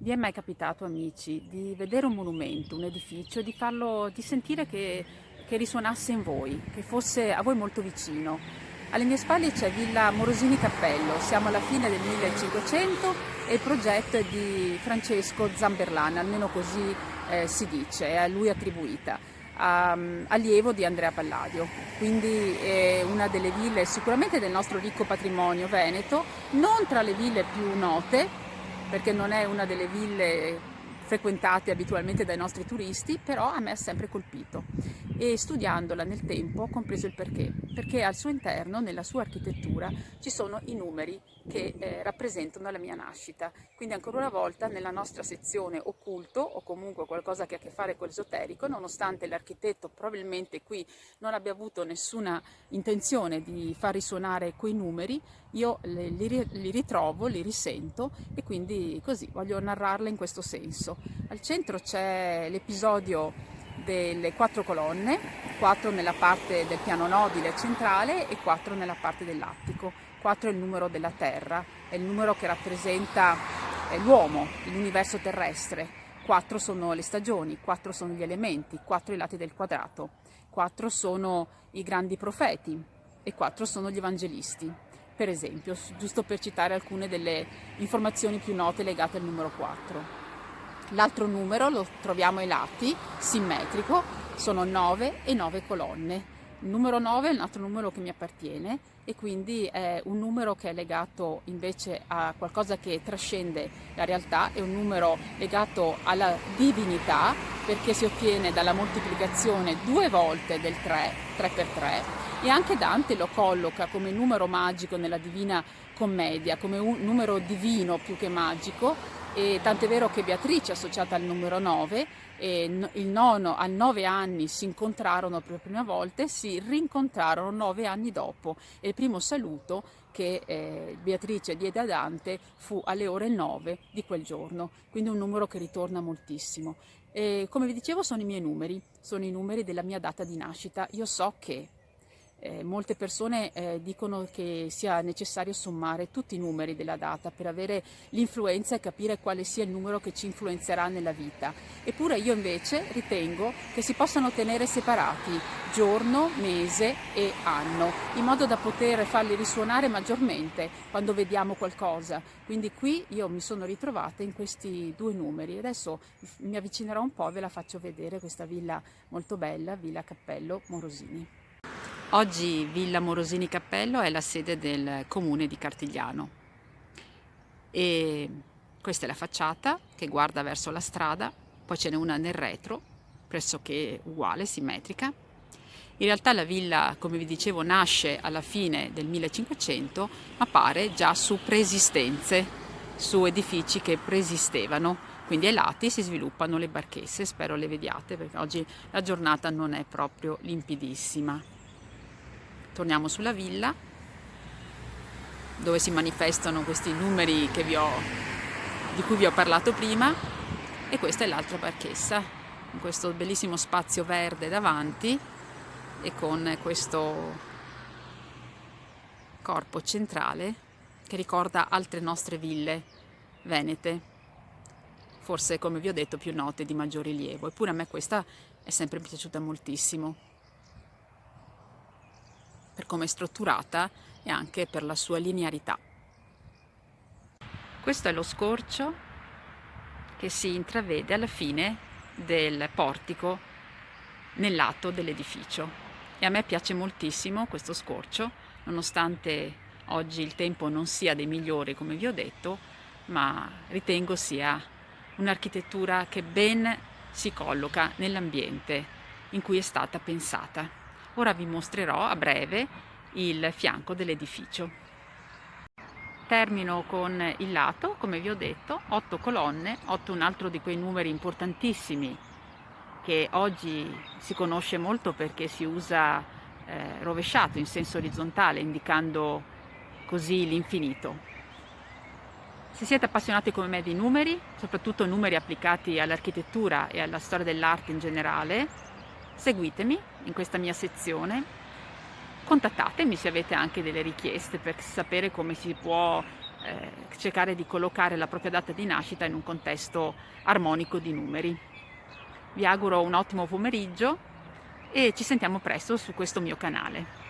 Vi è mai capitato, amici, di vedere un monumento, un edificio, di sentire che risuonasse in voi, che fosse a voi molto vicino? Alle mie spalle c'è Villa Morosini Cappello, siamo alla fine del 1500 e il progetto è di Francesco Zamberlan, almeno così si dice, è a lui attribuita, allievo di Andrea Palladio. Quindi è una delle ville sicuramente del nostro ricco patrimonio veneto, non tra le ville più note, perché non è una delle ville frequentate abitualmente dai nostri turisti, però a me ha sempre colpito e studiandola nel tempo ho compreso il perché al suo interno, nella sua architettura, ci sono i numeri che rappresentano la mia nascita. Quindi ancora una volta nella nostra sezione occulto o comunque qualcosa che ha a che fare con l'esoterico, nonostante l'architetto probabilmente qui non abbia avuto nessuna intenzione di far risuonare quei numeri, io li ritrovo, li risento e quindi così voglio narrarla in questo senso. Al centro c'è l'episodio delle 4 colonne, 4 nella parte del piano nobile centrale e 4 nella parte dell'attico. 4 è il numero della Terra, è il numero che rappresenta l'uomo, l'universo terrestre. 4 sono le stagioni, 4 sono gli elementi, 4 i lati del quadrato, 4 sono i grandi profeti e 4 sono gli evangelisti. Per esempio, giusto per citare alcune delle informazioni più note legate al numero 4. L'altro numero lo troviamo ai lati, simmetrico, sono 9 e 9 colonne. Il numero 9 è un altro numero che mi appartiene e quindi è un numero che è legato invece a qualcosa che trascende la realtà, è un numero legato alla divinità perché si ottiene dalla moltiplicazione 2 volte del 3, 3 per 3, e anche Dante lo colloca come numero magico nella Divina Commedia, come un numero divino più che magico. E tant'è vero che Beatrice è associata al numero 9 e il nono a 9 anni si incontrarono per la prima volta e si rincontrarono 9 anni dopo e il primo saluto che Beatrice diede a Dante fu alle ore 9 di quel giorno, quindi un numero che ritorna moltissimo. E come vi dicevo sono i miei numeri, sono i numeri della mia data di nascita. Io so che molte persone dicono che sia necessario sommare tutti i numeri della data per avere l'influenza e capire quale sia il numero che ci influenzerà nella vita. Eppure io invece ritengo che si possano tenere separati giorno, mese e anno, in modo da poter farli risuonare maggiormente quando vediamo qualcosa. Quindi qui io mi sono ritrovata in questi due numeri. Adesso mi avvicinerò un po' e ve la faccio vedere questa villa molto bella, Villa Cappello Morosini. Oggi Villa Morosini Cappello è la sede del comune di Cartigliano e questa è la facciata che guarda verso la strada, poi ce n'è una nel retro, pressoché uguale, simmetrica. In realtà la villa, come vi dicevo, nasce alla fine del 1500, ma pare già su preesistenze, su edifici che preesistevano. Quindi ai lati si sviluppano le barchesse, spero le vediate perché oggi la giornata non è proprio limpidissima. Torniamo sulla villa dove si manifestano questi numeri di cui vi ho parlato prima e questa è l'altra barchessa in questo bellissimo spazio verde davanti e con questo corpo centrale che ricorda altre nostre ville venete, forse come vi ho detto più note di maggior rilievo, eppure a me questa è sempre piaciuta moltissimo per come è strutturata e anche per la sua linearità. Questo è lo scorcio che si intravede alla fine del portico nel lato dell'edificio e a me piace moltissimo questo scorcio, nonostante oggi il tempo non sia dei migliori come vi ho detto, ma ritengo sia un'architettura che ben si colloca nell'ambiente in cui è stata pensata. Ora vi mostrerò a breve il fianco dell'edificio. Termino con il lato, come vi ho detto, 8 colonne, 8 un altro di quei numeri importantissimi che oggi si conosce molto perché si usa rovesciato in senso orizzontale, indicando così l'infinito. Se siete appassionati come me di numeri, soprattutto numeri applicati all'architettura e alla storia dell'arte in generale, seguitemi in questa mia sezione, contattatemi se avete anche delle richieste per sapere come si può cercare di collocare la propria data di nascita in un contesto armonico di numeri. Vi auguro un ottimo pomeriggio e ci sentiamo presto su questo mio canale.